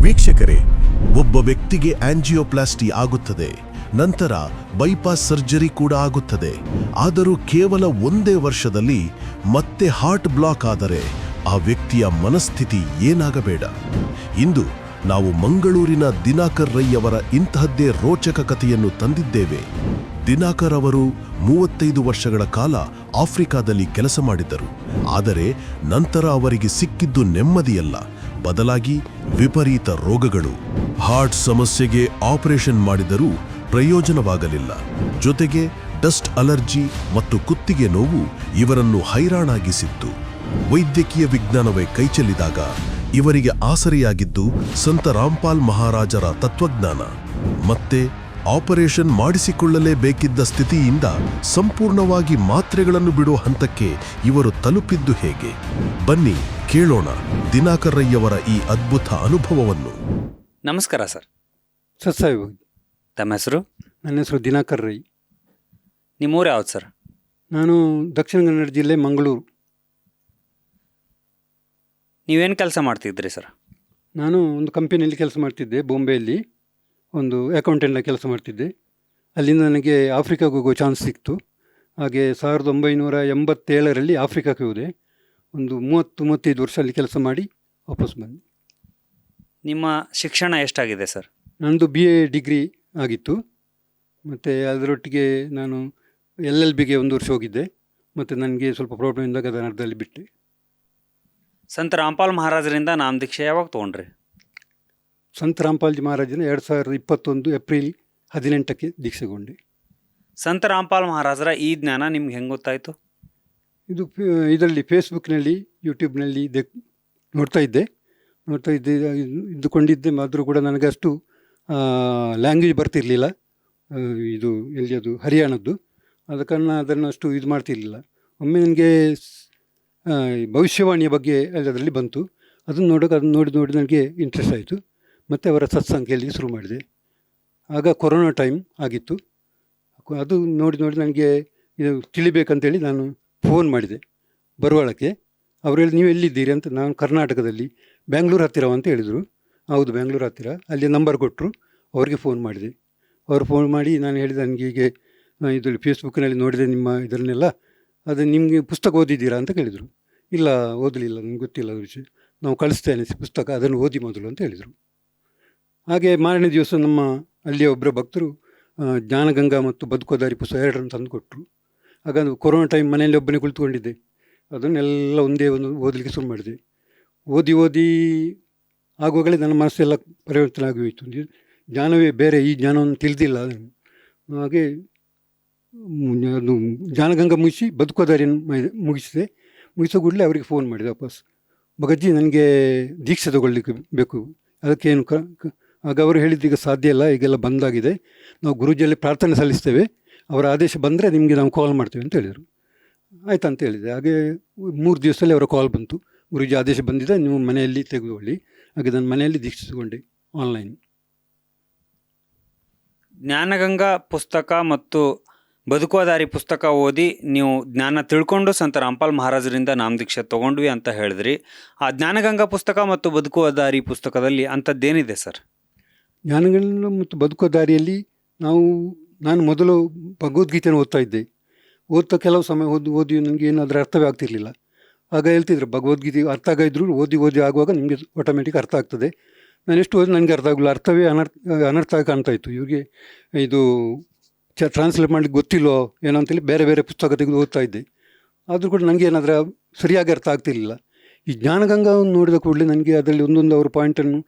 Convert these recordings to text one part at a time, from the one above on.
ವೀಕ್ಷಕರೇ, ಒಬ್ಬ ವ್ಯಕ್ತಿಗೆ ಆಂಜಿಯೋಪ್ಲಾಸ್ಟಿ ಆಗುತ್ತದೆ, ನಂತರ ಬೈಪಾಸ್ ಸರ್ಜರಿ ಕೂಡ ಆಗುತ್ತದೆ. ಆದರೂ ಕೇವಲ ಒಂದೇ ವರ್ಷದಲ್ಲಿ ಮತ್ತೆ ಹಾರ್ಟ್ ಬ್ಲಾಕ್ ಆದರೆ ಆ ವ್ಯಕ್ತಿಯ ಮನಸ್ಥಿತಿ ಏನಾಗಬೇಡ. ಇಂದು ನಾವು ಮಂಗಳೂರಿನ ದಿನಾಕರ್ ರೈ ಅವರ ಇಂತಹದ್ದೇ ರೋಚಕ ಕಥೆಯನ್ನು ತಂದಿದ್ದೇವೆ. ದಿನಾಕರ್ ಅವರು 35 ವರ್ಷಗಳ ಕಾಲ ಆಫ್ರಿಕಾದಲ್ಲಿ ಕೆಲಸ ಮಾಡಿದ್ದರು. ಆದರೆ ನಂತರ ಅವರಿಗೆ ಸಿಕ್ಕಿದ್ದು ನೆಮ್ಮದಿಯಲ್ಲ, ಬದಲಾಗಿ ವಿಪರೀತ ರೋಗಗಳು. ಹಾರ್ಟ್ ಸಮಸ್ಯೆಗೆ ಆಪರೇಷನ್ ಮಾಡಿದರೂ ಪ್ರಯೋಜನವಾಗಲಿಲ್ಲ. ಜೊತೆಗೆ ಡಸ್ಟ್ ಅಲರ್ಜಿ ಮತ್ತು ಕುತ್ತಿಗೆ ನೋವು ಇವರನ್ನು ಹೈರಾಣಾಗಿಸಿತ್ತು. ವೈದ್ಯಕೀಯ ವಿಜ್ಞಾನವೇ ಕೈಚೆಲ್ಲಿದಾಗ ಇವರಿಗೆ ಆಸರೆಯಾಗಿದ್ದು ಸಂತ ರಾಮ್ಪಾಲ್ ಮಹಾರಾಜರ ತತ್ವಜ್ಞಾನ. ಮತ್ತೆ ಆಪರೇಷನ್ ಮಾಡಿಸಿಕೊಳ್ಳಲೇಬೇಕಿದ್ದ ಸ್ಥಿತಿಯಿಂದ ಸಂಪೂರ್ಣವಾಗಿ ಮಾತ್ರೆಗಳನ್ನು ಬಿಡುವ ಹಂತಕ್ಕೆ ಇವರು ತಲುಪಿದ್ದು ಹೇಗೆ? ಬನ್ನಿ ಕೇಳೋಣ ದಿನಾಕರ್ ರೈ ಅವರ ಈ ಅದ್ಭುತ ಅನುಭವವನ್ನು. ನಮಸ್ಕಾರ ಸರ್. ಸತ್ಸಾಯಿಭಾವಿ. ತಮ್ಮ ಹೆಸರು? ನನ್ನ ಹೆಸರು ದಿನಾಕರ್ ರೈ. ನಿಮ್ಮೂರು ಯಾವ್ದು ಸರ್? ನಾನು ದಕ್ಷಿಣ ಕನ್ನಡ ಜಿಲ್ಲೆ ಮಂಗಳೂರು. ನೀವೇನು ಕೆಲಸ ಮಾಡ್ತಿದ್ರಿ ಸರ್? ನಾನು ಒಂದು ಕಂಪನಿಯಲ್ಲಿ ಕೆಲಸ ಮಾಡ್ತಿದ್ದೆ, ಬಾಂಬೆಯಲ್ಲಿ ಒಂದು ಅಕೌಂಟೆಂಟಾಗಿ ಕೆಲಸ ಮಾಡ್ತಿದ್ದೆ. ಅಲ್ಲಿಂದ ನನಗೆ ಆಫ್ರಿಕಾಗೆ ಹೋಗೋ ಚಾನ್ಸ್ ಸಿಕ್ತು. ಹಾಗೆ 1987ರಲ್ಲಿ ಆಫ್ರಿಕಾಕ್ಕೆ ಹೋದೆ. ಒಂದು 30-35 ವರ್ಷ ಅಲ್ಲಿ ಕೆಲಸ ಮಾಡಿ ವಾಪಸ್ ಬಂದೆ. ನಿಮ್ಮ ಶಿಕ್ಷಣ ಎಷ್ಟಾಗಿದೆ ಸರ್? ನನ್ನದು BA ಡಿಗ್ರಿ ಆಗಿತ್ತು. ಮತ್ತು ಅದರೊಟ್ಟಿಗೆ ನಾನು LLBಗೆ 1 ವರ್ಷ ಹೋಗಿದ್ದೆ. ಮತ್ತು ನನಗೆ ಸ್ವಲ್ಪ ಪ್ರಾಬ್ಲಮ್ ಇದ್ದಾಗ ಅದನ್ನು ಅರ್ಧದಲ್ಲಿ ಬಿಟ್ಟೆ. ಸಂತ ರಾಮ್ಪಾಲ್ ಮಹಾರಾಜರಿಂದ ನಾಮದೀಕ್ಷೆ ಯಾವಾಗ ತೊಗೊಂಡ್ರಿ? ಸಂತ ರಾಮ್ಪಾಲ್ಜಿ ಮಹಾರಾಜನ 2021 ಏಪ್ರಿಲ್ 18ಕ್ಕೆ ದೀಕ್ಷೆಗೊಂಡೆ. ಸಂತ ರಾಮ್ಪಾಲ್ ಮಹಾರಾಜರ ಈ ಜ್ಞಾನ ನಿಮ್ಗೆ ಹೆಂಗೆ ಗೊತ್ತಾಯಿತು? ಇದರಲ್ಲಿ ಫೇಸ್ಬುಕ್ನಲ್ಲಿ, ಯೂಟ್ಯೂಬ್ನಲ್ಲಿ ನೋಡ್ತಾ ಇದ್ದೆ ಇದ್ದುಕೊಂಡಿದ್ದೆ. ಆದರೂ ಕೂಡ ನನಗೆ ಅಷ್ಟು ಲ್ಯಾಂಗ್ವೇಜ್ ಬರ್ತಿರಲಿಲ್ಲ. ಇದು ಎಲ್ಲಿಯದು ಹರಿಯಾಣದ್ದು. ಆದ ಕಾರಣ ಅದನ್ನು ಅಷ್ಟು ಇದು ಮಾಡ್ತಿರಲಿಲ್ಲ. ಒಮ್ಮೆ ನನಗೆ ಭವಿಷ್ಯವಾಣಿಯ ಬಗ್ಗೆ ಅದರಲ್ಲಿ ಬಂತು. ಅದನ್ನು ನೋಡಿ ನನಗೆ ಇಂಟ್ರೆಸ್ಟ್ ಆಯಿತು. ಮತ್ತು ಅವರ ಸತ್ಸಂಗ ಕೇಳಲಿಕ್ಕೆ ಶುರು ಮಾಡಿದೆ. ಆಗ ಕೊರೋನಾ ಟೈಮ್ ಆಗಿತ್ತು. ಅದು ನೋಡಿ ನನಗೆ ಇದು ತಿಳಿಬೇಕಂತೇಳಿ ನಾನು ಫೋನ್ ಮಾಡಿದೆ ಬರುವಾಳಕ್ಕೆ. ಅವರು ಹೇಳಿ, ನೀವು ಎಲ್ಲಿದ್ದೀರಿ ಅಂತ. ನಾನು ಕರ್ನಾಟಕದಲ್ಲಿ, ಬ್ಯಾಂಗ್ಳೂರು ಹತ್ತಿರ ಅಂತ ಹೇಳಿದರು. ಹೌದು, ಬ್ಯಾಂಗ್ಳೂರು ಹತ್ತಿರ. ಅಲ್ಲಿ ನಂಬರ್ ಕೊಟ್ಟರು. ಅವರಿಗೆ ಫೋನ್ ಮಾಡಿದೆ. ಅವರು ಫೋನ್ ಮಾಡಿ ನಾನು ಹೇಳಿದೆ, ನನಗೆ ಹೀಗೆ ಇದರಲ್ಲಿ ಫೇಸ್ಬುಕ್ಕಿನಲ್ಲಿ ನೋಡಿದೆ ನಿಮ್ಮ ಇದನ್ನೆಲ್ಲ, ಅದು ನಿಮಗೆ ಪುಸ್ತಕ ಓದಿದ್ದೀರಾ ಅಂತ ಕೇಳಿದರು. ಇಲ್ಲ, ಓದಲಿಲ್ಲ, ನನಗೆ ಗೊತ್ತಿಲ್ಲ ಅದ್ರ ವಿಷಯ. ನಾವು ಕಳಿಸ್ತೇನೆ ಪುಸ್ತಕ, ಅದನ್ನು ಓದಿ ಮೊದಲು ಅಂತ ಹೇಳಿದರು. ಹಾಗೆ ಮಾರನೇ ದಿವಸ ನಮ್ಮ ಅಲ್ಲಿಯ ಒಬ್ಬರ ಭಕ್ತರು ಜ್ಞಾನಗಂಗಾ ಮತ್ತು ಬದುಕೋದಾರಿ ಪುಸ್ತಕ 2 ತಂದು ಕೊಟ್ಟರು. ಆಗ ಕೊರೋನಾ ಟೈಮ್ ಮನೆಯಲ್ಲಿ ಒಬ್ಬನೇ ಕುಳಿತುಕೊಂಡಿದ್ದೆ. ಅದನ್ನೆಲ್ಲ ಒಂದೇ ಒಂದು ಓದಲಿಕ್ಕೆ ಶುರು ಮಾಡಿದೆ. ಓದಿ ಆಗುವಾಗಲೇ ನನ್ನ ಮನಸ್ಸೆಲ್ಲ ಪರಿವರ್ತನೆ ಆಗಿ ಹೋಯಿತು. ಜ್ಞಾನವೇ ಬೇರೆ, ಈ ಜ್ಞಾನವನ್ನು ತಿಳಿದಿಲ್ಲ. ಹಾಗೆ ಅದು ಜ್ಞಾನಗಂಗಾ ಮುಗಿಸಿ ಬದುಕೋದಾರಿಯನ್ನು ಮುಗಿಸೋ ಕೂಡಲೇ ಅವರಿಗೆ ಫೋನ್ ಮಾಡಿದೆ ವಾಪಸ್. ಭಗತ್ಜಿ, ನನಗೆ ದೀಕ್ಷೆ ತಗೊಳ್ಳಿಕ್ಕೆ ಬೇಕು, ಅದಕ್ಕೇನು ಆಗ ಅವರು ಹೇಳಿದ್ದು, ಈಗ ಸಾಧ್ಯ ಇಲ್ಲ, ಈಗೆಲ್ಲ ಬಂದಾಗಿದೆ, ನಾವು ಗುರೂಜಿಯಲ್ಲಿ ಪ್ರಾರ್ಥನೆ ಸಲ್ಲಿಸ್ತೇವೆ, ಅವರ ಆದೇಶ ಬಂದರೆ ನಿಮಗೆ ನಾವು ಕಾಲ್ ಮಾಡ್ತೇವೆ ಅಂತ ಹೇಳಿದರು. ಆಯ್ತು ಅಂತ ಹೇಳಿದೆ. ಹಾಗೆ 3 ದಿವಸದಲ್ಲಿ ಅವರ ಕಾಲ್ ಬಂತು. ಗುರೂಜಿ ಆದೇಶ ಬಂದಿದೆ, ನೀವು ಮನೆಯಲ್ಲಿ ತೆಗೆದುಕೊಳ್ಳಿ. ಹಾಗೆ ನಾನು ಮನೆಯಲ್ಲಿ ದೀಕ್ಷೆ ತಗೊಂಡೆ ಆನ್ಲೈನ್. ಜ್ಞಾನಗಂಗಾ ಪುಸ್ತಕ ಮತ್ತು ಬದುಕೋದಾರಿ ಪುಸ್ತಕ ಓದಿ ನೀವು ಜ್ಞಾನ ತಿಳ್ಕೊಂಡು ಸಂತ ರಾಮ್ಪಾಲ್ ಮಹಾರಾಜರಿಂದ ನಾಮದೀಕ್ಷೆ ತೊಗೊಂಡ್ವಿ ಅಂತ ಹೇಳಿದ್ರಿ. ಆ ಜ್ಞಾನಗಂಗಾ ಪುಸ್ತಕ ಮತ್ತು ಬದುಕೋದಾರಿ ಪುಸ್ತಕದಲ್ಲಿ ಅಂಥದ್ದೇನಿದೆ ಸರ್? ಜ್ಞಾನಗಂಗಾ ಮತ್ತು ಬದುಕೋದಾರಿಯಲ್ಲಿ ನಾನು ಮೊದಲು ಭಗವದ್ಗೀತೆಯನ್ನು ಓದ್ತಾ ಇದ್ದೆ. ಓದ್ತಾ ಕೆಲವು ಸಮಯ ಓದಿ ನನಗೆ ಏನು ಅದರ ಅರ್ಥವೇ ಆಗ್ತಿರಲಿಲ್ಲ. ಆಗ ಹೇಳ್ತಿದ್ರು, ಭಗವದ್ಗೀತೆ ಅರ್ಥ ಆಗಿದ್ರು ಓದಿ ಆಗುವಾಗ ನಿಮಗೆ ಆಟೋಮೆಟಿಕ್ ಅರ್ಥ ಆಗ್ತದೆ. ನಾನು ಎಷ್ಟು ಓದಿ ನನಗೆ ಅರ್ಥ ಆಗಲಿಲ್ಲ, ಅರ್ಥವೇ ಅನರ್ಥ ಕಾಣ್ತಾ ಇತ್ತು. ಇವ್ರಿಗೆ ಇದು ಟ್ರಾನ್ಸ್ಲೇಟ್ ಮಾಡಲಿಕ್ಕೆ ಗೊತ್ತಿಲ್ಲೋ ಏನೋ ಅಂತೇಳಿ ಬೇರೆ ಪುಸ್ತಕ ತೆಗೆದು ಓದ್ತಾ ಇದ್ದೆ. ಆದರೂ ಕೂಡ ನನಗೆ ಏನಾದರೂ ಸರಿಯಾಗಿ ಅರ್ಥ ಆಗ್ತಿರಲಿಲ್ಲ. ಈ ಜ್ಞಾನಗಂಗಾವನ್ನು ನೋಡಿದ ಕೂಡಲೇ ನನಗೆ ಅದರಲ್ಲಿ ಒಂದೊಂದು ಅವರ ಪಾಯಿಂಟನ್ನು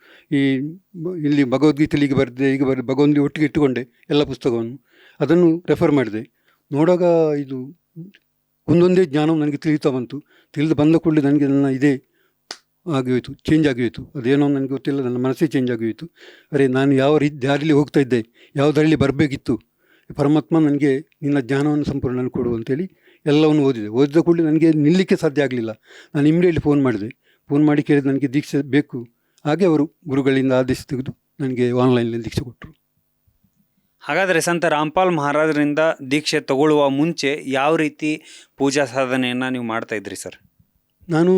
ಇಲ್ಲಿ ಭಗವದ್ಗೀತೆಯಲ್ಲಿ ಈಗ ಬರೆದು ಭಗವಂತ ಒಟ್ಟಿಗೆ ಇಟ್ಟುಕೊಂಡೆ ಎಲ್ಲ ಪುಸ್ತಕವನ್ನು. ಅದನ್ನು ರೆಫರ್ ಮಾಡಿದೆ. ನೋಡುವಾಗ ಇದು ಒಂದೊಂದೇ ಜ್ಞಾನವು ನನಗೆ ತಿಳಿದು ಬಂದ ಕೂಡಲೇ ನನಗೆ ನನ್ನ ಇದೇ ಆಗೋಯಿತು, ಚೇಂಜ್ ಆಗೋಯಿತು. ಅದೇನೋ ನನಗೆ ಗೊತ್ತಿಲ್ಲ, ನನ್ನ ಮನಸ್ಸೇ ಚೇಂಜ್ ಆಗೋಯಿತು. ಅರೆ, ನಾನು ಯಾವ ದಾರಿಯಲ್ಲಿ ಹೋಗ್ತಾ ಇದ್ದೆ, ಯಾವ ದಾರಿಯಲ್ಲಿ ಬರಬೇಕಿತ್ತು, ಪರಮಾತ್ಮ ನನಗೆ ನಿನ್ನ ಜ್ಞಾನವನ್ನು ಸಂಪೂರ್ಣ ಕೊಡು ಅಂತೇಳಿ ಎಲ್ಲವನ್ನು ಓದಿದ ಕೂಡಲೇ ನನಗೆ ನಿಲ್ಲಲಿಕ್ಕೆ ಸಾಧ್ಯ ಆಗಲಿಲ್ಲ. ನಾನು ಇಮಿಡಿಯೇಟ್ಲಿ ಫೋನ್ ಮಾಡಿ ಕೇಳಿದ, ನನಗೆ ದೀಕ್ಷೆ ಬೇಕು. ಹಾಗೆ ಅವರು ಗುರುಗಳಿಂದ ಆದೇಶ ತೆಗೆದು ನನಗೆ ಆನ್ಲೈನಲ್ಲಿ ದೀಕ್ಷೆ ಕೊಟ್ಟರು. ಹಾಗಾದರೆ ಸಂತ ರಾಮ್ಪಾಲ್ ಮಹಾರಾಜರಿಂದ ದೀಕ್ಷೆ ತಗೊಳ್ಳುವ ಮುಂಚೆ ಯಾವ ರೀತಿ ಪೂಜಾ ಸಾಧನೆಯನ್ನು ನೀವು ಮಾಡ್ತಾಯಿದ್ರಿ ಸರ್? ನಾನು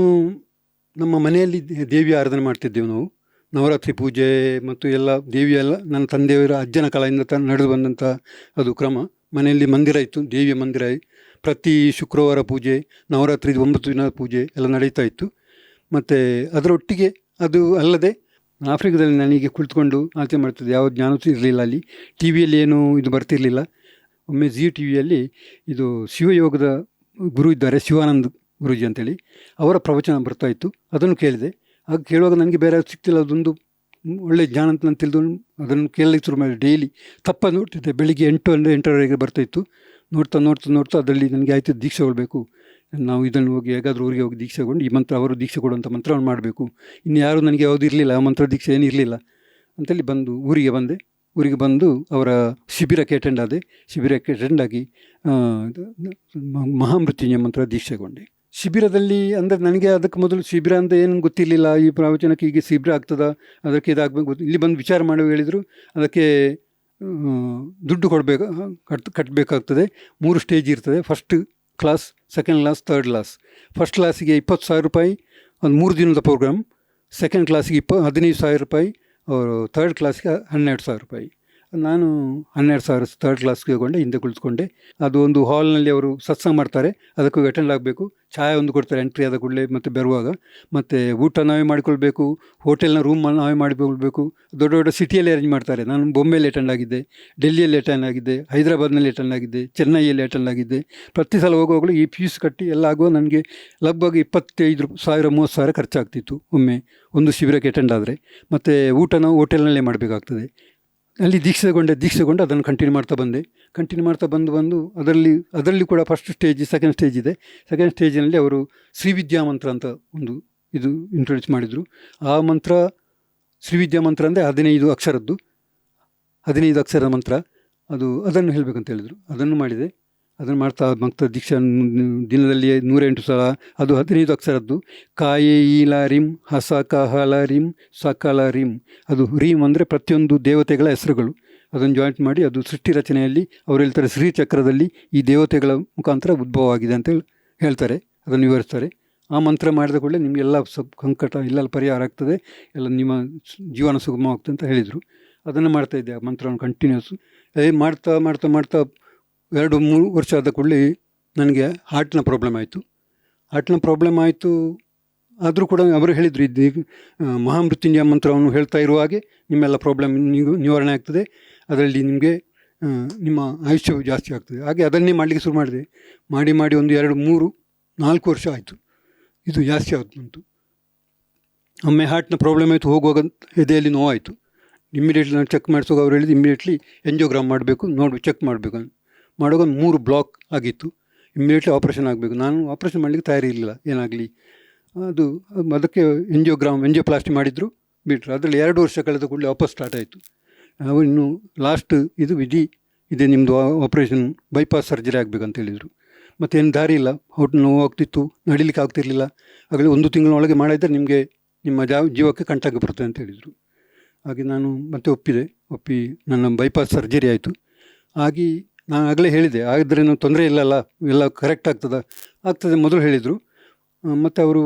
ನಮ್ಮ ಮನೆಯಲ್ಲಿ ದೇವಿಯ ಆರಾಧನೆ ಮಾಡ್ತಿದ್ದೆವು ನಾವು. ನವರಾತ್ರಿ ಪೂಜೆ ಮತ್ತು ಎಲ್ಲ ದೇವಿಯೆಲ್ಲ ನನ್ನ ತಂದೆಯವರ ಅಜ್ಜನ ಕಾಲದಿಂದ ನಡೆದು ಬಂದಂಥ ಅದು ಕ್ರಮ. ಮನೆಯಲ್ಲಿ ಮಂದಿರ ಇತ್ತು, ದೇವಿಯ ಮಂದಿರ. ಪ್ರತಿ ಶುಕ್ರವಾರ ಪೂಜೆ, ನವರಾತ್ರಿ 9 ದಿನ ಪೂಜೆ ಎಲ್ಲ ನಡೀತಾ ಇತ್ತು. ಮತ್ತು ಅದರೊಟ್ಟಿಗೆ ಅದು ಅಲ್ಲದೆ ಆಫ್ರಿಕಾದಲ್ಲಿ ನನಗೆ ಕುಳಿತುಕೊಂಡು ಆಚೆ ಮಾಡ್ತಿದ್ದೆ. ಯಾವ ಜ್ಞಾನ ಇರಲಿಲ್ಲ ಅಲ್ಲಿ. ಟಿ ವಿಯಲ್ಲಿ ಏನೂ ಇದು ಬರ್ತಿರಲಿಲ್ಲ. ಒಮ್ಮೆ ಜಿ ಟಿ ವಿಯಲ್ಲಿ ಇದು ಶಿವಯೋಗದ ಗುರು ಇದ್ದಾರೆ, ಶಿವಾನಂದ್ ಗುರೂಜಿ ಅಂತೇಳಿ, ಅವರ ಪ್ರವಚನ ಬರ್ತಾಯಿತ್ತು. ಅದನ್ನು ಕೇಳಿದೆ. ಆಗ ಕೇಳುವಾಗ ನನಗೆ ಬೇರೆ ಸಿಗ್ತಿಲ್ಲ, ಅದೊಂದು ಒಳ್ಳೆ ಜ್ಞಾನ ಅಂತ ನಾನು ತಿಳಿದು ಅದನ್ನು ಕೇಳಲಿಕ್ಕೆ ಶುರು ಮಾಡಿ ಡೈಲಿ ತಪ್ಪ ನೋಡ್ತಿದ್ದೆ. ಬೆಳಿಗ್ಗೆ 8-8:30 ಬರ್ತಾಯಿತ್ತು. ನೋಡ್ತಾ ಅದರಲ್ಲಿ ನನಗೆ ಆಯ್ತು ದೀಕ್ಷೆ ಕೊಡಬೇಕು, ನಾವು ಇದನ್ನು ಹೋಗಿ ಹೇಗಾದರೂ ಊರಿಗೆ ಹೋಗಿ ದೀಕ್ಷೆ ಕೊಂಡು ಈ ಮಂತ್ರ, ಅವರು ದೀಕ್ಷೆ ಕೊಡುವಂಥ ಮಂತ್ರವನ್ನು ಮಾಡಬೇಕು. ಇನ್ನು ಯಾರೂ ನನಗೆ ಯಾವುದು ಇರಲಿಲ್ಲ, ಆ ಮಂತ್ರ ದೀಕ್ಷೆ ಏನಿರಲಿಲ್ಲ ಅಂತೇಳಿ ಊರಿಗೆ ಬಂದು ಅವರ ಶಿಬಿರಕ್ಕೆ ಅಟೆಂಡ್ ಆದೆ. ಶಿಬಿರಕ್ಕೆ ಅಟೆಂಡ್ ಆಗಿ ಮಹಾಮೃತ್ಯುಂಜಯ ಮಂತ್ರ ದೀಕ್ಷೆಗೊಂಡೆ. ಶಿಬಿರದಲ್ಲಿ ಅಂದರೆ ನನಗೆ ಅದಕ್ಕೆ ಮೊದಲು ಶಿಬಿರ ಅಂತ ಏನು ಗೊತ್ತಿರಲಿಲ್ಲ. ಈ ಪ್ರವಚನಕ್ಕೆ ಹೀಗೆ ಶಿಬಿರ ಆಗ್ತದ, ಅದಕ್ಕೆ ಇದಾಗಬೇಕು ಗೊತ್ತು. ಇಲ್ಲಿ ಬಂದು ವಿಚಾರ ಮಾಡಿ ಹೇಳಿದರು, ಅದಕ್ಕೆ ದುಡ್ಡು ಕೊಡಬೇಕು, ಕಟ್ಟಬೇಕಾಗ್ತದೆ. 3 ಸ್ಟೇಜ್ ಇರ್ತದೆ. First class, second class, third class. First ಕ್ಲಾಸಿಗೆ 20,000 ರೂಪಾಯಿ, ಒಂದು 3 ದಿನದ ಪ್ರೋಗ್ರಾಮ್. ಸೆಕೆಂಡ್ ಕ್ಲಾಸಿಗೆ 15,000 ರೂಪಾಯಿ, ಅವರು ಥರ್ಡ್ ಕ್ಲಾಸ್ಗೆ 12,000 ರೂಪಾಯಿ. ನಾನು 12,000 ಥರ್ಡ್ ಕ್ಲಾಸ್ಗೆ ತಗೊಂಡೆ, ಹಿಂದೆ ಕುಳಿತುಕೊಂಡೆ. ಅದು ಒಂದು ಹಾಲ್ನಲ್ಲಿ ಅವರು ಸತ್ಸಂಗ ಮಾಡ್ತಾರೆ, ಅದಕ್ಕೂ ಅಟೆಂಡ್ ಆಗಬೇಕು. ಚಾಯ್ ಒಂದು ಕೊಡ್ತಾರೆ ಎಂಟ್ರಿ ಆದ ಕೂಡಲೇ ಮತ್ತು ಬರುವಾಗ. ಮತ್ತು ಊಟ ನಾವೇ ಮಾಡಿಕೊಳ್ಬೇಕು, ಹೋಟೆಲ್ನ ರೂಮ್ ನಾವೇ ಮಾಡಿಕೊಳ್ಬೇಕು. ದೊಡ್ಡ ದೊಡ್ಡ ಸಿಟಿಯಲ್ಲಿ ಅರೇಂಜ್ ಮಾಡ್ತಾರೆ. ನಾನು ಬಾಂಬೆಯಲ್ಲಿ ಅಟೆಂಡ್ ಆಗಿದ್ದೆ, ಡೆಲ್ಲಿಯಲ್ಲಿ ಅಟೆಂಡ್ ಆಗಿದ್ದೆ, ಹೈದರಾಬಾದ್ನಲ್ಲಿ ಅಟೆಂಡ್ ಆಗಿದ್ದೆ, ಚೆನ್ನೈಯಲ್ಲಿ ಅಟೆಂಡ್ ಆಗಿದ್ದೆ. ಪ್ರತಿ ಸಲ ಹೋಗುವಾಗಲೂ ಈ ಫೀಸ್ ಕಟ್ಟಿ ಎಲ್ಲ ಆಗುವ ನನಗೆ ಲಗ್ಭಗ್ 25,000-30,000 ಖರ್ಚಾಗ್ತಿತ್ತು ಒಮ್ಮೆ ಒಂದು ಶಿಬಿರಕ್ಕೆ ಅಟೆಂಡ್ ಆದರೆ. ಮತ್ತು ಊಟ ನಾವು ಹೋಟೆಲ್ನಲ್ಲೇ ಮಾಡಬೇಕಾಗ್ತದೆ. ಅಲ್ಲಿ ದೀಕ್ಷೆಗೊಂಡು ಅದನ್ನು ಕಂಟಿನ್ಯೂ ಮಾಡ್ತಾ ಬಂದು ಅದರಲ್ಲಿ ಕೂಡ ಫಸ್ಟ್ ಸ್ಟೇಜ್, ಸೆಕೆಂಡ್ ಸ್ಟೇಜ್ ಇದೆ. ಸೆಕೆಂಡ್ ಸ್ಟೇಜಿನಲ್ಲಿ ಅವರು ಶ್ರೀವಿದ್ಯಾ ಮಂತ್ರ ಅಂತ ಒಂದು ಇದು ಇಂಟ್ರೊಡ್ಯೂಸ್ ಮಾಡಿದರು. ಆ ಮಂತ್ರ ಶ್ರೀವಿದ್ಯಾ ಮಂತ್ರ ಅಂದರೆ 15 ಅಕ್ಷರದ ಮಂತ್ರ. ಅದನ್ನು ಹೇಳಬೇಕಂತ ಹೇಳಿದರು. ಅದನ್ನು ಮಾಡಿದೆ. ಅದನ್ನು ಮಾಡ್ತಾ ದೀಕ್ಷಾ ದಿನದಲ್ಲಿ 108 ಸಲ. ಅದು 15 ಅಕ್ಷರದ್ದು. ಕಾಯೆ ಈಲ ರಿಂ ಹಸಕ ಹಲ ರಿಂ ಸಕಲ ರಿಂ. ಅದು ರೀಮ್ ಅಂದರೆ ಪ್ರತಿಯೊಂದು ದೇವತೆಗಳ ಹೆಸರುಗಳು. ಅದನ್ನು ಜಾಯಿಂಟ್ ಮಾಡಿ ಅದು ಸೃಷ್ಟಿ ರಚನೆಯಲ್ಲಿ ಅವರು ಹೇಳ್ತಾರೆ, ಶ್ರೀಚಕ್ರದಲ್ಲಿ ಈ ದೇವತೆಗಳ ಮುಖಾಂತರ ಉದ್ಭವ ಆಗಿದೆ ಅಂತ ಹೇಳ್ತಾರೆ. ಅದನ್ನು ವಿವರಿಸ್ತಾರೆ. ಆ ಮಂತ್ರ ಮಾಡಿದ ಕೂಡಲೇ ನಿಮಗೆಲ್ಲ ಸಂಕಟ ಇಲ್ಲೆಲ್ಲ ಪರಿಹಾರ ಆಗ್ತದೆ, ಎಲ್ಲ ನಿಮ್ಮ ಜೀವನ ಸುಗಮವಾಗ್ತದೆ ಅಂತ ಹೇಳಿದರು. ಅದನ್ನು ಮಾಡ್ತಾಯಿದ್ದೆ. ಆ ಮಂತ್ರವನ್ನು ಕಂಟಿನ್ಯೂಸ್ ಮಾಡ್ತಾ 2-3 ವರ್ಷ ಆದ ಕೂಡಲೇ ನನಗೆ ಹಾರ್ಟ್ನ ಪ್ರಾಬ್ಲಮ್ ಆಯಿತು. ಆದರೂ ಕೂಡ ಅವರು ಹೇಳಿದರು, ಇದು ಮಹಾಮೃತ್ಯುಂಜಯ ಮಂತ್ರವನ್ನು ಹೇಳ್ತಾ ಇರುವ ಹಾಗೆ ನಿಮ್ಮೆಲ್ಲ ಪ್ರಾಬ್ಲಮ್ ನಿವಾರಣೆ ಆಗ್ತದೆ, ಅದರಲ್ಲಿ ನಿಮಗೆ ನಿಮ್ಮ ಆಯುಷ್ಯವು ಜಾಸ್ತಿ ಆಗ್ತದೆ. ಹಾಗೆ ಅದನ್ನೇ ಮಾಡಲಿಕ್ಕೆ ಶುರು ಮಾಡಿದೆ. ಮಾಡಿ ಒಂದು 2-3-4 ವರ್ಷ ಆಯಿತು. ಇದು ಜಾಸ್ತಿ ಬಂತು. ಒಮ್ಮೆ ಹಾರ್ಟ್ನ ಪ್ರಾಬ್ಲಮ್ ಆಯಿತು. ಹೋಗುವಾಗ ಎದೆಯಲ್ಲಿ ನೋವಾಯಿತು. ಇಮ್ಮಿಡಿಯೇಟ್ಲಿ ನಾನು ಚೆಕ್ ಮಾಡಿಸುವಾಗ ಅವ್ರು ಹೇಳಿದ್ದು ಇಮ್ಮಿಡಿಯೇಟ್ಲಿ ಎಂಜಿಯೋಗ್ರಾಮ್ ಮಾಡಬೇಕು, ಚೆಕ್ ಮಾಡಬೇಕು. ಮಾಡುವಾಗ 3 ಬ್ಲಾಕ್ ಆಗಿತ್ತು. ಇಮ್ಮಿಡಿಯೇಟ್ಲಿ ಆಪ್ರೇಷನ್ ಆಗಬೇಕು. ನಾನು ಆಪ್ರೇಷನ್ ಮಾಡಲಿಕ್ಕೆ ತಯಾರಿ ಇರಲಿಲ್ಲ, ಏನಾಗಲಿ ಅದಕ್ಕೆ ಎಂಜಿಯೋಪ್ಲಾಸ್ಟಿ ಮಾಡಿದರು, ಬಿಟ್ಟರು. ಅದರಲ್ಲಿ 2 ವರ್ಷ ಕಳೆದ ಕೂಡಲೇ ವಾಪಸ್ ಸ್ಟಾರ್ಟ್ ಆಯಿತು. ಇನ್ನು ಲಾಸ್ಟ್ ಇದೆ ನಿಮ್ಮದು ಆಪ್ರೇಷನ್, ಬೈಪಾಸ್ ಸರ್ಜರಿ ಆಗಬೇಕಂತ ಹೇಳಿದರು. ಮತ್ತೇನು ದಾರಿ ಇಲ್ಲ, ಹೊಟ್ಟೆ ನೋವು ಆಗ್ತಿತ್ತು, ನಡಿಲಿಕ್ಕೆ ಆಗ್ತಿರಲಿಲ್ಲ. ಆಗಲೇ 1 ತಿಂಗಳೊಳಗೆ ಮಾಡಿದರೆ ನಿಮ್ಮ ಜೀವಕ್ಕೆ ಕಂಟಾಗಿ ಬರ್ತದೆ ಅಂತ ಹೇಳಿದರು. ಹಾಗೆ ನಾನು ಮತ್ತೆ ಒಪ್ಪಿ ನನ್ನ ಬೈಪಾಸ್ ಸರ್ಜರಿ ಆಯಿತು. ಆಗಿ ನಾನು ಆಗಲೇ ಹೇಳಿದೆ, ಆಗಿದ್ರೇನು ತೊಂದರೆ ಇಲ್ಲಲ್ಲ, ಎಲ್ಲ ಕರೆಕ್ಟ್ ಆಗ್ತದೆ ಮೊದಲು ಹೇಳಿದರು. ಮತ್ತು ಅವರು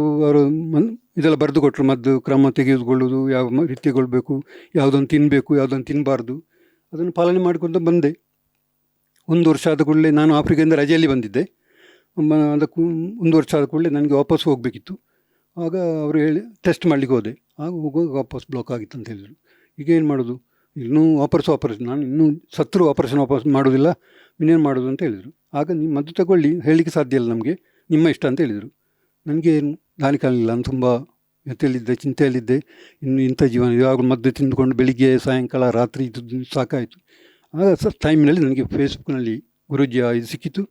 ಇದೆಲ್ಲ ಬರೆದು ಕೊಟ್ಟರು, ಮದ್ದು ಕ್ರಮ ತೆಗೆದುಕೊಳ್ಳೋದು, ಯಾವ ರೀತಿಗೊಳ್ಬೇಕು, ಯಾವುದನ್ನು ತಿನ್ನಬೇಕು, ಯಾವುದನ್ನು ತಿನ್ನಬಾರ್ದು. ಅದನ್ನು ಪಾಲನೆ ಮಾಡಿಕೊಂಡು ಬಂದೆ. 1 ವರ್ಷ ಆದ ಕೂಡಲೇ ನಾನು ಆಫ್ರಿಕಾದಿಂದ ರಜೆಯಲ್ಲಿ ಬಂದಿದ್ದೆ. ಅದಕ್ಕೂ 1 ವರ್ಷ ಆದ ಕೂಡಲೇ ನನಗೆ ವಾಪಸ್ ಹೋಗಬೇಕಿತ್ತು. ಆಗ ಅವರು ಟೆಸ್ಟ್ ಮಾಡಲಿಕ್ಕೆ ಹೋದೆ. ಆಗ ಹೋಗುವಾಗ ವಾಪಸ್ ಬ್ಲಾಕ್ ಆಗಿತ್ತು ಅಂತ ಹೇಳಿದರು. ಈಗ ಏನು ಮಾಡೋದು, ಇನ್ನೂ ಆಪರೇಷನ್, ನಾನು ಇನ್ನೂ ಸತ್ರು ಆಪರೇಷನ್ ಮಾಡೋದಿಲ್ಲ, ಇನ್ನೇನು ಮಾಡೋದು ಅಂತ ಹೇಳಿದರು. ಆಗ ನೀವು ಮದ್ದು ತಗೊಳ್ಳಿ, ಹೇಳಲಿಕ್ಕೆ ಸಾಧ್ಯ ಇಲ್ಲ ನಮಗೆ, ನಿಮ್ಮ ಇಷ್ಟ ಅಂತ ಹೇಳಿದರು. ನನಗೆ ಏನು ದಾರಿ ಕಾಣಲಿಲ್ಲ. ನಾನು ತುಂಬ ಚಿಂತೆಯಲ್ಲಿದ್ದೆ. ಇನ್ನು ಇಂಥ ಜೀವನ, ಯಾವಾಗಲೂ ಮದ್ದು ತಿಂದುಕೊಂಡು ಬೆಳಿಗ್ಗೆ ಸಾಯಂಕಾಲ ರಾತ್ರಿ ಇದು ಸಾಕಾಯಿತು. ಆಗ ಟೈಮಿನಲ್ಲಿ ನನಗೆ ಫೇಸ್ಬುಕ್ನಲ್ಲಿ ಗುರೂಜಿಯ ಇದು ಸಿಕ್ಕಿತು.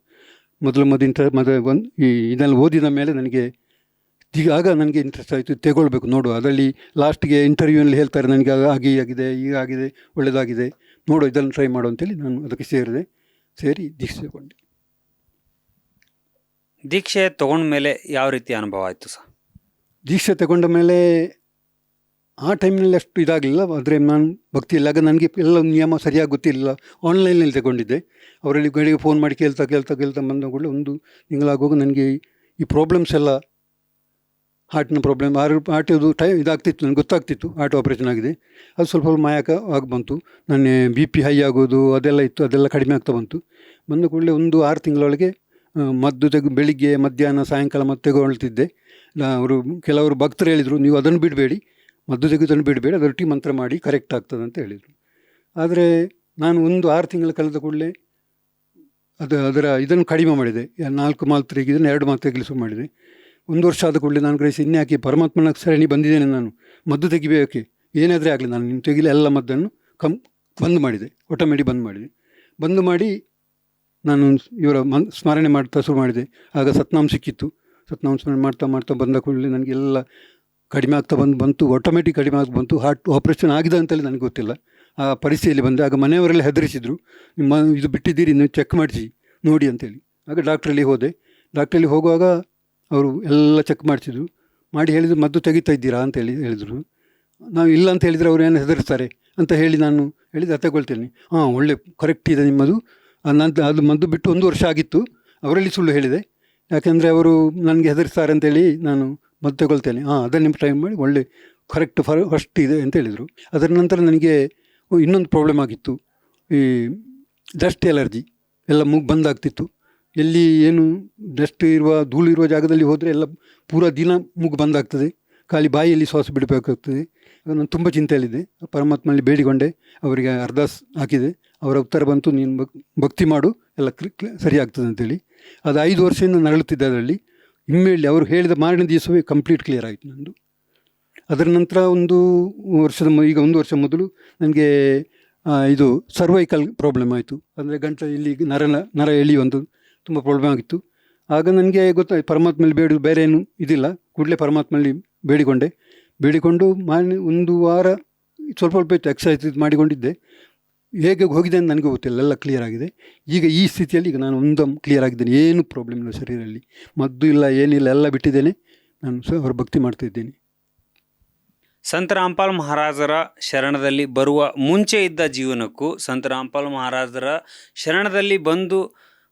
ಇದನ್ನು ಓದಿದ ಮೇಲೆ ಆಗ ನನಗೆ ಇಂಟ್ರೆಸ್ಟ್ ಆಯಿತು, ತಗೊಳ್ಬೇಕು ನೋಡು. ಅದರಲ್ಲಿ ಲಾಸ್ಟಿಗೆ ಇಂಟರ್ವ್ಯೂನಲ್ಲಿ ಹೇಳ್ತಾರೆ, ನನಗೆ ಆಗಿದೆ, ಹೀಗಾಗಿದೆ, ಒಳ್ಳೆಯದಾಗಿದೆ, ನೋಡು, ಇದನ್ನು ಟ್ರೈ ಮಾಡು ಅಂತೇಳಿ ನಾನು ಅದಕ್ಕೆ ಸೇರಿ ದೀಕ್ಷೆ ತಗೊಂಡೆ. ದೀಕ್ಷೆ ತೊಗೊಂಡ ಮೇಲೆ ಯಾವ ರೀತಿ ಅನುಭವ ಆಯಿತು ಸರ್? ದೀಕ್ಷೆ ತಗೊಂಡ ಮೇಲೆ ಆ ಟೈಮ್ನಲ್ಲಿ ಅಷ್ಟು ಇದಾಗಲಿಲ್ಲ. ಆದರೆ ನಾನು ಭಕ್ತಿ ಇಲ್ಲಾಗ ನನಗೆ ಎಲ್ಲ ನಿಯಮ ಸರಿಯಾಗಿ ಗೊತ್ತಿರಲಿಲ್ಲ. ಆನ್ಲೈನಲ್ಲಿ ತಗೊಂಡಿದ್ದೆ. ಅವರಲ್ಲಿ ಗಳಿಗೆ ಫೋನ್ ಮಾಡಿ ಕೇಳ್ತಾ ಬಂದ ಕೂಡಲೇ 1 ತಿಂಗಳಾಗುವಾಗ ನನಗೆ ಈ ಪ್ರಾಬ್ಲಮ್ಸ್ ಎಲ್ಲ ಹಾರ್ಟ್ನ ಪ್ರಾಬ್ಲಮ್ ಹಾರ್ಟದು ಇದಾಗ್ತಿತ್ತು, ನನಗೆ ಗೊತ್ತಾಗ್ತಿತ್ತು ಹಾರ್ಟ್ ಆಪ್ರೇಷನ್ ಆಗಿದೆ. ಅದು ಸ್ವಲ್ಪ ಮಾಯಕ ಆಗಿ ಬಂತು. ನನ್ನ ಬಿ ಪಿ ಹೈ ಆಗೋದು ಅದೆಲ್ಲ ಇತ್ತು, ಅದೆಲ್ಲ ಕಡಿಮೆ ಆಗ್ತಾ ಬಂತು. ಬಂದ ಕೂಡಲೇ ಒಂದು 6 ತಿಂಗಳೊಳಗೆ ಮದ್ದು ಬೆಳಿಗ್ಗೆ ಮಧ್ಯಾಹ್ನ ಸಾಯಂಕಾಲ ಮತ್ತೆ ತೆಗೊಳ್ತಿದ್ದೆ. ಕೆಲವರು ಭಕ್ತರು ಹೇಳಿದರು, ನೀವು ಅದನ್ನು ಬಿಡಬೇಡಿ, ಮದ್ದು ತೆಗೆದನ್ನು ಬಿಡಬೇಡಿ, ಅದರೊಟ್ಟಿಗೆ ಮಂತ್ರ ಮಾಡಿ ಕರೆಕ್ಟ್ ಆಗ್ತದೆ ಅಂತ ಹೇಳಿದರು. ಆದರೆ ನಾನು ಒಂದು 6 ತಿಂಗಳ ಕಳೆದ ಕೂಡಲೇ ಅದರ ಇದನ್ನು ಕಡಿಮೆ ಮಾಡಿದೆ. 4 ಮಾತ್ರೆ ತೆಗೆದನ್ನು 2 ಮಾತ್ರೆ ತೆಗೆಲಿಸು ಮಾಡಿದೆ. 1 ವರ್ಷ ಆದ ಕೂಡಲೇ ನಾನು ಗ್ರಹಿಸಿ, ಇನ್ಯಾಕೆ ಪರಮಾತ್ಮನ ಸರಣಿ ಬಂದಿದ್ದೇನೆ, ನಾನು ಮದ್ದು ತೆಗಿಬೇಕೆ, ಏನಾದರೆ ಆಗಲಿ ನಾನು ನಿಮ್ಮ ತೆಗಿಲಿ ಎಲ್ಲ ಮದ್ದನ್ನು ಬಂದ್ ಮಾಡಿದೆ, ಆಟೋಮೆಟಿಕ್ ಬಂದ್ ಮಾಡಿ ನಾನು ಇವರ ಸ್ಮರಣೆ ಮಾಡ್ತಾ ಶುರು ಮಾಡಿದೆ. ಆಗ ಸತ್ನಾಮ ಸಿಕ್ಕಿತ್ತು. ಸತ್ನಾಮ ಸ್ಮರಣೆ ಮಾಡ್ತಾ ಬಂದ ಕೂಡಲೇ ನನಗೆಲ್ಲ ಕಡಿಮೆ ಆಗ್ತಾ ಬಂತು, ಆಟೋಮೆಟಿಕ್ ಕಡಿಮೆ ಆಗಿ ಬಂತು. ಹಾರ್ಟ್ ಆಪ್ರೇಷನ್ ಆಗಿದೆ ಅಂತೇಳಿ ನನಗೆ ಗೊತ್ತಿಲ್ಲ. ಆ ಪರಿಸ್ಥಿತಿಯಲ್ಲಿ ಬಂದೆ. ಆಗ ಮನೆಯವರೆಲ್ಲ ಹೆದರಿಸಿದರು, ನಿಮ್ಮ ಇದು ಬಿಟ್ಟಿದ್ದೀರಿ, ನೀವು ಚೆಕ್ ಮಾಡಿಸಿ ನೋಡಿ ಅಂತೇಳಿ. ಆಗ ಡಾಕ್ಟ್ರಲ್ಲಿ ಹೋದೆ. ಡಾಕ್ಟ್ರಲ್ಲಿ ಹೋಗುವಾಗ ಅವರು ಎಲ್ಲ ಚೆಕ್ ಮಾಡಿಸಿದ್ರು, ಮಾಡಿ ಹೇಳಿದರು, ಮದ್ದು ತೆಗಿತಾ ಇದ್ದೀರಾ ಅಂತೇಳಿ ಹೇಳಿದರು. ನಾವು ಇಲ್ಲ ಅಂತ ಹೇಳಿದರೆ ಅವ್ರು ಏನು ಹೆದರಿಸ್ತಾರೆ ಅಂತ ಹೇಳಿ ನಾನು ಹೇಳಿದೆ, ತಗೊಳ್ತೇನೆ. ಒಳ್ಳೆ ಕರೆಕ್ಟ್ ಇದೆ ನಿಮ್ಮದು. ಅದು ಮದ್ದು ಬಿಟ್ಟು 1 ವರ್ಷ ಆಗಿತ್ತು. ಅವರಲ್ಲಿ ಸುಳ್ಳು ಹೇಳಿದೆ, ಯಾಕೆಂದರೆ ಅವರು ನನಗೆ ಹೆದರಿಸ್ತಾರೆ ಅಂತೇಳಿ ನಾನು ಮದ್ದು ತಗೊಳ್ತೇನೆ. ಅದನ್ನು ನಿಮ್ಮ ಟ್ರೈ ಮಾಡಿ, ಒಳ್ಳೆ ಕರೆಕ್ಟ್ ಫಸ್ಟ್ ಇದೆ ಅಂತ ಹೇಳಿದರು. ಅದರ ನಂತರ ನನಗೆ ಇನ್ನೊಂದು ಪ್ರಾಬ್ಲಮ್ ಆಗಿತ್ತು, ಈ ಡಸ್ಟ್ ಎಲರ್ಜಿ ಎಲ್ಲ ಮೂಗು ಬಂದಾಗ್ತಿತ್ತು. ಎಲ್ಲಿ ಏನು ಡಸ್ಟ್ ಇರುವ ಧೂಳು ಇರುವ ಜಾಗದಲ್ಲಿ ಹೋದರೆ ಎಲ್ಲ ಪೂರಾ ದಿನ ಮೂಗು ಬಂದಾಗ್ತದೆ, ಖಾಲಿ ಬಾಯಿಯಲ್ಲಿ ಶ್ವಾಸ ಬಿಡಬೇಕಾಗ್ತದೆ. ನಾನು ತುಂಬ ಚಿಂತೆಯಲ್ಲಿದ್ದೆ. ಪರಮಾತ್ಮನಲ್ಲಿ ಬೇಡಿಕೊಂಡೆ, ಅವರಿಗೆ ಅರ್ದಾಸ್ ಹಾಕಿದೆ. ಅವರ ಉತ್ತರ ಬಂತು, ನೀನು ಭಕ್ತಿ ಮಾಡು, ಎಲ್ಲ ಸರಿ ಆಗ್ತದೆ ಅಂತೇಳಿ. ಅದು 5 ವರ್ಷದಿಂದ ನರಳುತ್ತಿದ್ದೆ ಅದರಲ್ಲಿ. ಇಮ್ಮಿಡಿಯೇಟ್ಲಿ ಅವರು ಹೇಳಿದ ಮಾರನೇ ದಿವಸವೇ ಕಂಪ್ಲೀಟ್ ಕ್ಲಿಯರ್ ಆಯಿತು ನಂದು. ಅದರ ನಂತರ ಒಂದು ಈಗ 1 ವರ್ಷ ಮೊದಲು ನನಗೆ ಇದು ಸರ್ವೈಕಲ್ ಪ್ರಾಬ್ಲಮ್ ಆಯಿತು. ಅಂದರೆ ಗಂಟಲು ಇಲ್ಲಿ ನರ ಎಳೆಯುವಂಥದ್ದು ತುಂಬ ಪ್ರಾಬ್ಲಮ್ ಆಗಿತ್ತು. ಆಗ ನನಗೆ ಗೊತ್ತಾಯ್ತು, ಪರಮಾತ್ಮಲ್ಲಿ ಬೇಡೋದು ಬೇರೆ ಏನು ಇದಿಲ್ಲ. ಕೂಡಲೇ ಪರಮಾತ್ಮಲ್ಲಿ ಬೇಡಿಕೊಂಡು ಒಂದು ವಾರ ಸ್ವಲ್ಪ ಇತ್ತು, ಎಕ್ಸಸೈಸ್ ಮಾಡಿಕೊಂಡಿದ್ದೆ. ಹೇಗೆ ಹೋಗಿದೆ ಅಂತ ನನಗೆ ಗೊತ್ತಿಲ್ಲ, ಎಲ್ಲ ಕ್ಲಿಯರ್ ಆಗಿದೆ. ಈಗ ಈ ಸ್ಥಿತಿಯಲ್ಲಿ ಈಗ ನಾನು ಕ್ಲಿಯರ್ ಆಗಿದ್ದೇನೆ, ಏನು ಪ್ರಾಬ್ಲಮ್ ಇಲ್ಲ ಶರೀರದಲ್ಲಿ, ಮದ್ದು ಇಲ್ಲ ಏನಿಲ್ಲ, ಎಲ್ಲ ಬಿಟ್ಟಿದ್ದೇನೆ. ನಾನು ಅವರ ಭಕ್ತಿ ಮಾಡ್ತಾಯಿದ್ದೇನೆ. ಸಂತ ರಾಮ್ಪಾಲ್ ಮಹಾರಾಜರ ಶರಣದಲ್ಲಿ ಬರುವ ಮುಂಚೆ ಇದ್ದ ಜೀವನಕ್ಕೂ ಸಂತ ರಾಮ್ಪಾಲ್ ಮಹಾರಾಜರ ಶರಣದಲ್ಲಿ ಬಂದು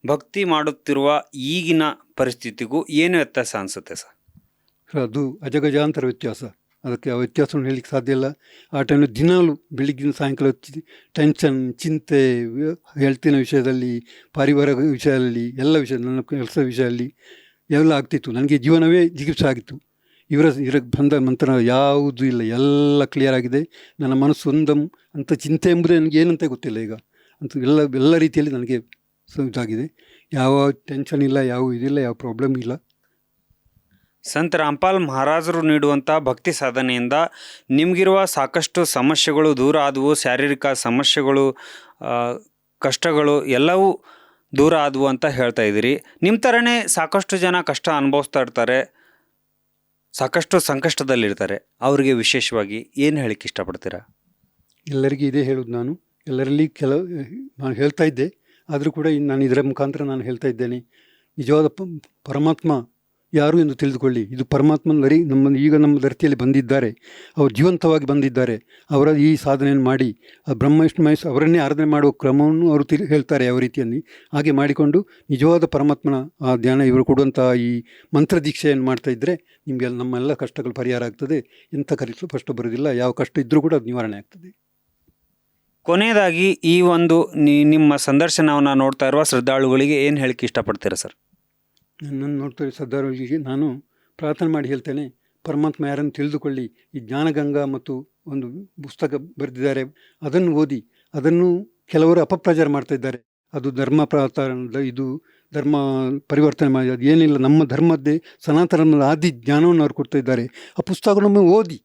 ಭಕ್ತಿ ಮಾಡುತ್ತಿರುವ ಈಗಿನ ಪರಿಸ್ಥಿತಿಗೂ ಏನು ವ್ಯತ್ಯಾಸ ಅನಿಸುತ್ತೆ ಸರ್? ಅದು ಅಜಗಜಾಂತರ ವ್ಯತ್ಯಾಸ. ಅದಕ್ಕೆ ಆ ವ್ಯತ್ಯಾಸವನ್ನು ಹೇಳಲಿಕ್ಕೆ ಸಾಧ್ಯ ಇಲ್ಲ. ಆ ಟೈಮಲ್ಲಿ ದಿನಾಲು ಬೆಳಿಗ್ಗಿನ ಸಾಯಂಕಾಲ ಟೆನ್ಷನ್, ಚಿಂತೆ, ಹೆಲ್ತಿನ ವಿಷಯದಲ್ಲಿ, ಪಾರಿವಾರಿಕ ವಿಷಯದಲ್ಲಿ, ಎಲ್ಲ ವಿಷಯ, ನನ್ನ ಕೆಲಸ ವಿಷಯದಲ್ಲಿ ಎಲ್ಲ ಆಗ್ತಿತ್ತು. ನನಗೆ ಜೀವನವೇ ಜಿಗುಪ್ಸೆ ಆಗಿತ್ತು. ಇವರಿಗೆ ಬಂದ ಮಂತ್ರ ಯಾವುದೂ ಇಲ್ಲ, ಎಲ್ಲ ಕ್ಲಿಯರ್ ಆಗಿದೆ. ನನ್ನ ಮನಸ್ಸು ಅಂತ ಚಿಂತೆ ಎಂಬುದೇ ನನಗೆ ಏನಂತ ಗೊತ್ತಿಲ್ಲ ಈಗ. ಅಂತ ಎಲ್ಲ ರೀತಿಯಲ್ಲಿ ನನಗೆ ಇದಾಗಿದೆ. ಯಾವ ಟೆನ್ಷನ್ ಇಲ್ಲ, ಯಾವ ಇದಿಲ್ಲ, ಯಾವ ಪ್ರಾಬ್ಲಮ್ ಇಲ್ಲ. ಸಂತ ರಾಮ್ಪಾಲ್ ಮಹಾರಾಜರು ನೀಡುವಂಥ ಭಕ್ತಿ ಸಾಧನೆಯಿಂದ ನಿಮಗಿರುವ ಸಾಕಷ್ಟು ಸಮಸ್ಯೆಗಳು ದೂರ ಆದವು. ಶಾರೀರಿಕ ಸಮಸ್ಯೆಗಳು, ಕಷ್ಟಗಳು ಎಲ್ಲವೂ ದೂರ ಆದವು ಅಂತ ಹೇಳ್ತಾ ಇದ್ದೀರಿ. ನಿಮ್ಮ ಥರನೇ ಸಾಕಷ್ಟು ಜನ ಕಷ್ಟ ಅನುಭವಿಸ್ತಾ ಇರ್ತಾರೆ, ಸಾಕಷ್ಟು ಸಂಕಷ್ಟದಲ್ಲಿರ್ತಾರೆ. ಅವರಿಗೆ ವಿಶೇಷವಾಗಿ ಏನು ಹೇಳಿಕ್ಕೆ ಇಷ್ಟಪಡ್ತೀರಾ? ಎಲ್ಲರಿಗೂ ಇದೇ ಹೇಳೋದು ನಾನು. ಎಲ್ಲರಲ್ಲಿ ನಾನು ಹೇಳ್ತಾ ಇದ್ದೆ, ಆದರೂ ಕೂಡ ನಾನು ಇದರ ಮುಖಾಂತರ ನಾನು ಹೇಳ್ತಾ ಇದ್ದೇನೆ, ನಿಜವಾದ ಪರಮಾತ್ಮ ಯಾರು ಎಂದು ತಿಳಿದುಕೊಳ್ಳಿ. ಇದು ಪರಮಾತ್ಮನ ನಮ್ಮ ಧರ್ತಿಯಲ್ಲಿ ಬಂದಿದ್ದಾರೆ, ಅವರು ಜೀವಂತವಾಗಿ ಬಂದಿದ್ದಾರೆ. ಅವರ ಈ ಸಾಧನೆಯನ್ನು ಮಾಡಿ ಬ್ರಹ್ಮ ವಿಷ್ಣು ಮಹೇಶ್ ಅವರನ್ನೇ ಆರಾಧನೆ ಮಾಡುವ ಕ್ರಮವನ್ನು ಅವರು ಹೇಳ್ತಾರೆ ಯಾವ ರೀತಿಯಲ್ಲಿ. ಹಾಗೆ ಮಾಡಿಕೊಂಡು ನಿಜವಾದ ಪರಮಾತ್ಮನ ಆ ಧ್ಯಾನ ಇವರು ಕೊಡುವಂಥ ಈ ಮಂತ್ರ ದೀಕ್ಷೆಯನ್ನು ಮಾಡ್ತಾ ಇದ್ದರೆ ನಿಮಗೆ ನಮ್ಮೆಲ್ಲ ಕಷ್ಟಗಳು ಪರಿಹಾರ ಆಗ್ತದೆ. ಎಂಥ ಕಷ್ಟ ಬರೋದಿಲ್ಲ, ಯಾವ ಕಷ್ಟ ಇದ್ದರೂ ಕೂಡ ಅದು ನಿವಾರಣೆ ಆಗ್ತದೆ. ಕೊನೆಯದಾಗಿ ಈ ಒಂದು ನಿಮ್ಮ ಸಂದರ್ಶನವನ್ನು ನೋಡ್ತಾ ಇರುವ ಶ್ರದ್ಧಾಳುಗಳಿಗೆ ಏನು ಹೇಳಿಕ್ಕೆ ಇಷ್ಟಪಡ್ತೀರಾ ಸರ್? ನನ್ನನ್ನು ನೋಡ್ತಾ ಶ್ರದ್ಧಾಳುಗಳಿಗೆ ನಾನು ಪ್ರಾರ್ಥನೆ ಮಾಡಿ ಹೇಳ್ತೇನೆ, ಪರಮಾತ್ಮ ಯಾರನ್ನು ತಿಳಿದುಕೊಳ್ಳಿ. ಈ ಜ್ಞಾನಗಂಗಾ ಮತ್ತು ಒಂದು ಪುಸ್ತಕ ಬರೆದಿದ್ದಾರೆ, ಅದನ್ನು ಓದಿ. ಅದನ್ನು ಕೆಲವರು ಅಪಪ್ರಚಾರ ಮಾಡ್ತಾ ಇದ್ದಾರೆ. ಅದು ಧರ್ಮ ಇದು ಧರ್ಮ ಪರಿವರ್ತನೆ ಮಾಡಿ, ಅದು ಏನಿಲ್ಲ, ನಮ್ಮ ಧರ್ಮದ್ದೇ ಸನಾತನದ ಆದಿ ಜ್ಞಾನವನ್ನು ಅವ್ರು ಕೊಡ್ತಾ ಇದ್ದಾರೆ. ಆ ಪುಸ್ತಕವನ್ನು ಓದಿ,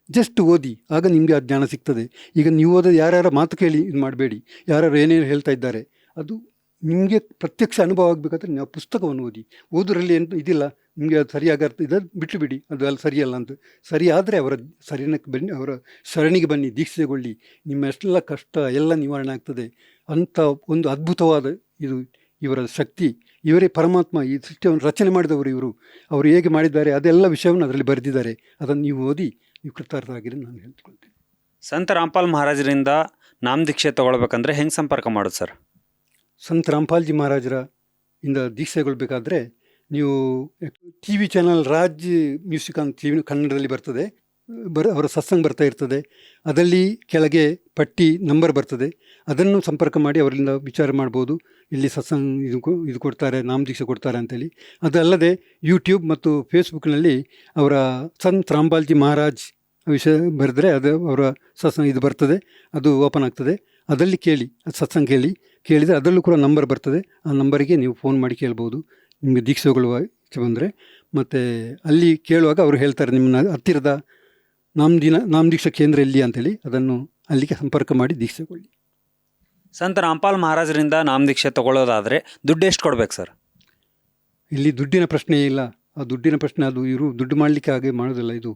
ಜಸ್ಟ್ ಓದಿ, ಆಗ ನಿಮಗೆ ಆ ಜ್ಞಾನ ಸಿಗ್ತದೆ. ಈಗ ನೀವು ಓದೋದು ಯಾರ್ಯಾರ ಮಾತು ಕೇಳಿ ಇದು ಮಾಡಬೇಡಿ. ಯಾರು ಏನೇನು ಹೇಳ್ತಾ ಇದ್ದಾರೆ, ಅದು ನಿಮಗೆ ಪ್ರತ್ಯಕ್ಷ ಅನುಭವ ಆಗಬೇಕಾದ್ರೆ ನೀವು ಪುಸ್ತಕವನ್ನು ಓದೋದ್ರಲ್ಲಿ ಏನು ಇದಿಲ್ಲ. ನಿಮಗೆ ಅದು ಸರಿಯಾಗಿ ಇದನ್ನು ಬಿಟ್ಟು ಬಿಡಿ, ಅದು ಅಲ್ಲಿ ಸರಿಯಲ್ಲ ಅಂತ. ಸರಿ ಆದರೆ ಅವರ ಸರಿನಕ್ಕೆ ಬನ್ನಿ, ಅವರ ಶರಣಿಗೆ ಬನ್ನಿ, ದೀಕ್ಷೆಗೊಳ್ಳಿ, ನಿಮ್ಮ ಎಷ್ಟೆಲ್ಲ ಕಷ್ಟ ಎಲ್ಲ ನಿವಾರಣೆ ಆಗ್ತದೆ. ಅಂಥ ಒಂದು ಅದ್ಭುತವಾದ ಇದು ಇವರ ಶಕ್ತಿ. ಇವರೇ ಪರಮಾತ್ಮ, ಈ ಸೃಷ್ಟಿಯನ್ನು ರಚನೆ ಮಾಡಿದವರು ಇವರು. ಅವರು ಹೇಗೆ ಮಾಡಿದ್ದಾರೆ ಅದೆಲ್ಲ ವಿಷಯವನ್ನು ಅದರಲ್ಲಿ ಬರೆದಿದ್ದಾರೆ. ಅದನ್ನು ನೀವು ಓದಿ ನೀವು ಕೃತಾರ್ಥರಾಗಿರಿ ನಾನು ಹೇಳ್ಕೊಳ್ತೀನಿ. ಸಂತ ರಾಮ್ಪಾಲ್ ಮಹಾರಾಜರಿಂದ ನಾಮದೀಕ್ಷೆ ತೊಗೊಳ್ಬೇಕಂದ್ರೆ ಹೆಂಗೆ ಸಂಪರ್ಕ ಮಾಡೋದು ಸರ್? ಸಂತ ರಾಮ್ಪಾಲ್ಜಿ ಮಹಾರಾಜರ ಇಂದ ದೀಕ್ಷೆಗೊಳ್ಬೇಕಾದ್ರೆ ನೀವು T V channel Raj Music ಅಂತ ಟಿ ವಿ ಕನ್ನಡದಲ್ಲಿ ಬರ್ತದೆ, ಅವರ ಸತ್ಸಂಗ್ ಬರ್ತಾ ಇರ್ತದೆ. ಅದರಲ್ಲಿ ಕೆಳಗೆ ಪಟ್ಟಿ ನಂಬರ್ ಬರ್ತದೆ, ಅದನ್ನು ಸಂಪರ್ಕ ಮಾಡಿ ಅವರಿಂದ ವಿಚಾರ ಮಾಡ್ಬೋದು. ಇಲ್ಲಿ ಸತ್ಸಂಗ್ ಇದು ಕೊಡ್ತಾರೆ, ನಾಮದೀಕ್ಷೆ ಕೊಡ್ತಾರೆ ಅಂತೇಳಿ. ಅದಲ್ಲದೆ ಯೂಟ್ಯೂಬ್ ಮತ್ತು ಫೇಸ್ಬುಕ್ನಲ್ಲಿ ಅವರ ಸಂತ್ ರಾಮ್ಪಾಲ್ಜಿ ಮಹಾರಾಜ್ ವಿಷಯ ಬರೆದ್ರೆ ಅದು ಅವರ ಸತ್ಸಂಗ್ ಇದು ಬರ್ತದೆ, ಅದು ಓಪನ್ ಆಗ್ತದೆ. ಅದರಲ್ಲಿ ಕೇಳಿ, ಸತ್ಸಂಗ್ ಕೇಳಿದರೆ ಅದರಲ್ಲೂ ಕೂಡ ನಂಬರ್ ಬರ್ತದೆ. ಆ ನಂಬರಿಗೆ ನೀವು ಫೋನ್ ಮಾಡಿ ಕೇಳ್ಬೋದು ನಿಮಗೆ ದೀಕ್ಷೆಗಳು ಬಂದರೆ. ಮತ್ತು ಅಲ್ಲಿ ಕೇಳುವಾಗ ಅವರು ಹೇಳ್ತಾರೆ ನಿಮ್ಮ ಹತ್ತಿರದ ನಾಮದೀಕ್ಷಾ ಕೇಂದ್ರ ಎಲ್ಲಿ ಅಂತೇಳಿ, ಅದನ್ನು ಅಲ್ಲಿಗೆ ಸಂಪರ್ಕ ಮಾಡಿ ದೀಕ್ಷೆಗೊಳ್ಳಿ. ಸಂತ ರಾಮ್ಪಾಲ್ ಮಹಾರಾಜರಿಂದ ನಾಮದೀಕ್ಷೆ ತಗೊಳ್ಳೋದಾದರೆ ದುಡ್ಡು ಎಷ್ಟು ಕೊಡ್ಬೇಕು ಸರ್? ಇಲ್ಲಿ ದುಡ್ಡಿನ ಪ್ರಶ್ನೆಯೇ ಇಲ್ಲ. ಆ ದುಡ್ಡಿನ ಪ್ರಶ್ನೆ ಅದು ಇವರು ದುಡ್ಡು ಮಾಡಲಿಕ್ಕೆ ಹಾಗೆ ಮಾಡೋದಿಲ್ಲ. ಇದು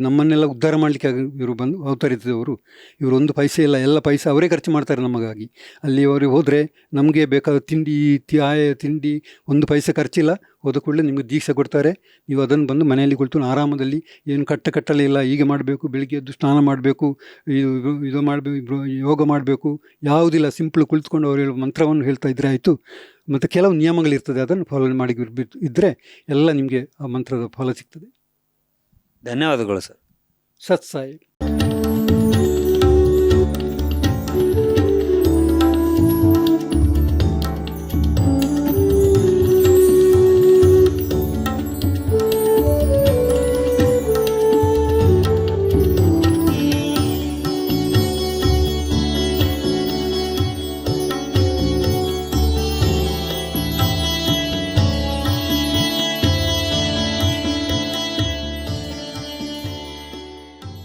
ನಮ್ಮನ್ನೆಲ್ಲ ಉದ್ಧಾರ ಮಾಡಲಿಕ್ಕೆ ಆಗಿ ಇವರು ಬಂದು ಅವತರಿಸಿದವರು. ಇವರು ಒಂದು ಪೈಸೆ ಇಲ್ಲ, ಎಲ್ಲ ಪೈಸೆ ಅವರೇ ಖರ್ಚು ಮಾಡ್ತಾರೆ ನಮಗಾಗಿ. ಅಲ್ಲಿ ಅವರಿಗೆ ಹೋದರೆ ನಮಗೆ ಬೇಕಾದ ತಿಂಡಿ ಒಂದು ಪೈಸೆ ಖರ್ಚಿಲ್ಲ. ಹೋದ ಕೂಡಲೇ ನಿಮಗೆ ದೀಕ್ಷೆ ಕೊಡ್ತಾರೆ. ನೀವು ಅದನ್ನು ಬಂದು ಮನೆಯಲ್ಲಿ ಕುಳಿತು ಆರಾಮದಲ್ಲಿ, ಏನು ಕಟ್ಟಲೆ ಇಲ್ಲ, ಹೀಗೆ ಮಾಡಬೇಕು, ಬೆಳಿಗ್ಗೆ ಎದ್ದು ಸ್ನಾನ ಮಾಡಬೇಕು, ಇದು ಮಾಡಬೇಕು, ಯೋಗ ಮಾಡಬೇಕು, ಯಾವುದಿಲ್ಲ. ಸಿಂಪಲ್ ಕುಳಿತುಕೊಂಡು ಅವರು ಹೇಳುವ ಮಂತ್ರವನ್ನು ಹೇಳ್ತಾ ಇದ್ದರೆ ಆಯಿತು. ಮತ್ತು ಕೆಲವು ನಿಯಮಗಳಿರ್ತದೆ, ಅದನ್ನು ಫಾಲೋ ಮಾಡಿ ಇದ್ದರೆ ಎಲ್ಲ ನಿಮಗೆ ಆ ಮಂತ್ರದ ಫಲ ಸಿಗ್ತದೆ. ಧನ್ಯವಾದಗಳು ಸರ್. ಸತ್ ಸಾಯಿ.